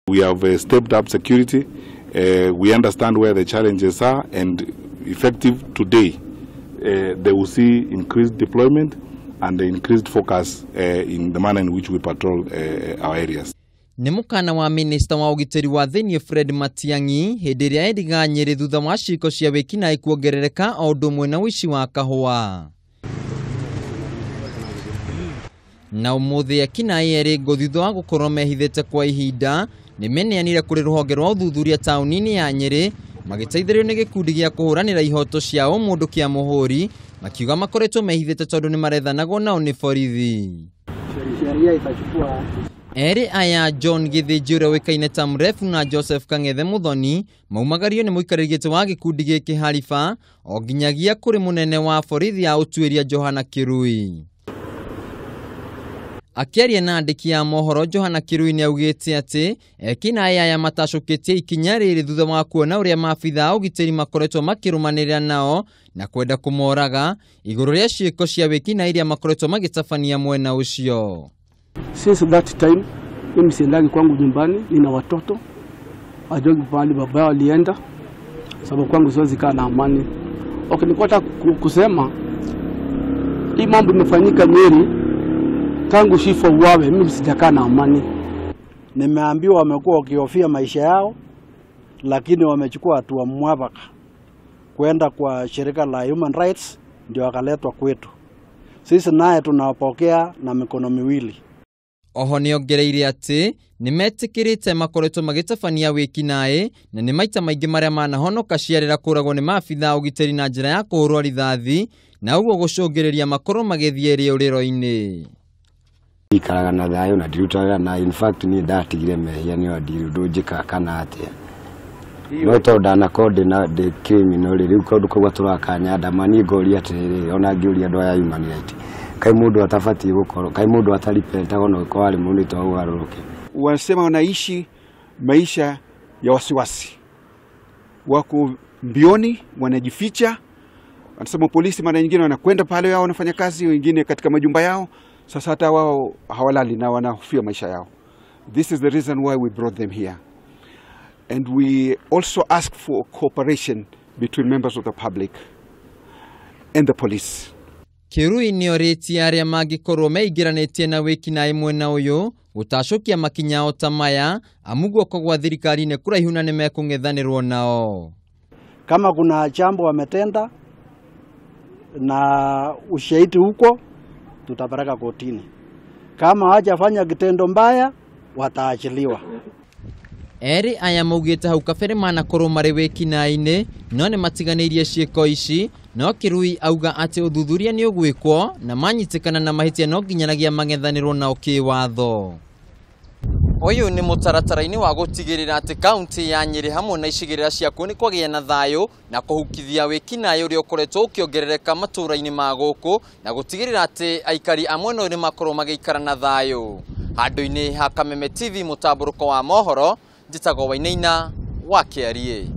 We have stepped up security. We understand where the challenges are, and effective today, they will see increased deployment and increased focus in the manner in which we patrol our areas. Nĩ mũkana wa Minister wa ũgitĩri wa thĩinĩ Fred Matiang'i hĩndĩ ĩrĩa endiga Nyeri thutha wa ciĩko cia wĩkinaĩ kuongerereka o ũndũ ũmwe na ũici wa kahũa. Na ũmũthĩ ekinaĩ erĩ thutha wa gũkorwo mehithĩte kwa ihinda nĩ meneanire kũrĩ rũhonge rwa ũthuthuria taũni-inĩ ya Nyeri magĩteithĩrĩrio nĩ gĩkundi gĩa kũhũranĩra ihoto cia mũndũ kĩa mũhũri makiuga makoretwo mehithĩte tondũ nĩ marethanagwo nao nĩ borithi. Eri aya John Githĩnji ũrĩa ũĩkaine ta Mrefu na Joseph Kang'ethe Muthoni maumagario nĩ mũikarĩri gĩtĩ wa gĩkundi gĩkĩ Halifa o nginyagia kũrĩ mũnene wa borithi ya ũtuĩria Johana Kirui. Akĩaria na andĩki a mohoro, Johana Kirui nĩ augĩte atĩ ekinaĩ aya matacũkĩtie ikinya rĩrĩ thutha wa kuona ũrĩa maabitha ũgitĩri makoretwo makĩrũmanĩrĩra nao na kwenda kũmoraga igũrũ rĩa ciĩko cia wĩkinaĩ iria makoretwo magĩtabania mwena ũcio. Since that time, mimi siendagi kwangu nyumbani, nina watoto. Ajogi pahali baba yao alienda, sababu kwangu siwezi kaa na amani. Okay, nilikuwa kusema hii mambo imefanyika Nyeri tangu Shifo uwawe, mimi sijakaa na amani. Nimeambiwa wamekuwa wakihofia maisha yao, lakini wamechukua hatua mwafaka kwenda kwa shirika la Human Rights ndio wakaletwa kwetu. Sisi naye tunawapokea na mikono miwili. Oho nĩongereire atĩ nĩmetĩkĩrĩte makoretwo magĩtabania wĩkinaĩ na nĩ maita maingĩ marĩa manahonoka ciarĩra kũragwo nĩ maabitha ũgitĩri na njĩra ya kũhũrwo rithathi na ũguo gũcũngĩrĩria makorwo magĩthiĩ rĩũrĩro-inĩ. Ikaraga na thayũ na ndirutaga na in fact niĩ ndatigire mehia nĩ ũndũ njĩkaga kana atĩa. No tondũ ndanakorwo ndĩ criminal rĩu kaũndũ kau tũrakanya ndamani ngoria atĩrĩrĩ ona ngĩũria andũ aya Human Rights. Kai mundu atafatie gukoro, kai mundu ataripenta ono kwa wale mundu itawaruke. Wanasema wanaishi maisha ya wasiwasi. Wako mbioni, wanajificha. Wanasema polisi mara nyingine wanakwenda pale yao wanafanya kazi, wengine katika majumba yao. Sasa hata wao hawalali na wanahofia maisha yao. This is the reason why we brought them here. And we also ask for cooperation between members of the public and the police. Kirui nĩorĩtie arĩa mangĩkorwo meingĩranĩtie na wĩkinaĩ mwena ũyũ gũtacũkia makinya o ta maya amu guoko gwa thirikari nĩ kũraihu na nĩmekũng'ethanĩrwo nao. Kama kuna jambo wametenda na ushahidi huko tutapeleka kotini. Kama hawajafanya kitendo mbaya wataachiliwa. Eri aya maugĩte hau kabere manakorwo marĩ wĩkinaĩ-inĩ no nĩ matiganĩirie ciĩko ici. No Kirui auga atĩ ũthuthuria nĩ ũgwĩkwo na manyitĩkana na mahĩtia no nginyanagia mang'ethanĩrwo nao kĩwatho. Ũyũ nĩ mũtaratara-inĩ wa gũtigĩrĩra atĩ kaunti ya Nyeri hamwe na icigĩrĩra ciakuo nĩ kwagĩa na thayũ na kũhukithia wĩkinaĩ ũrĩa ũkoretwo ũkĩongerereka matũũra-inĩ ma gũkũ na gũtigĩrĩra atĩ aikari a mwena ũyũ nĩ makorwo magĩikara na thayũ. Handũ-inĩ ha Kameme TV mũtambũrũko wa mohoro njĩtagwo Wainaina wa KRA.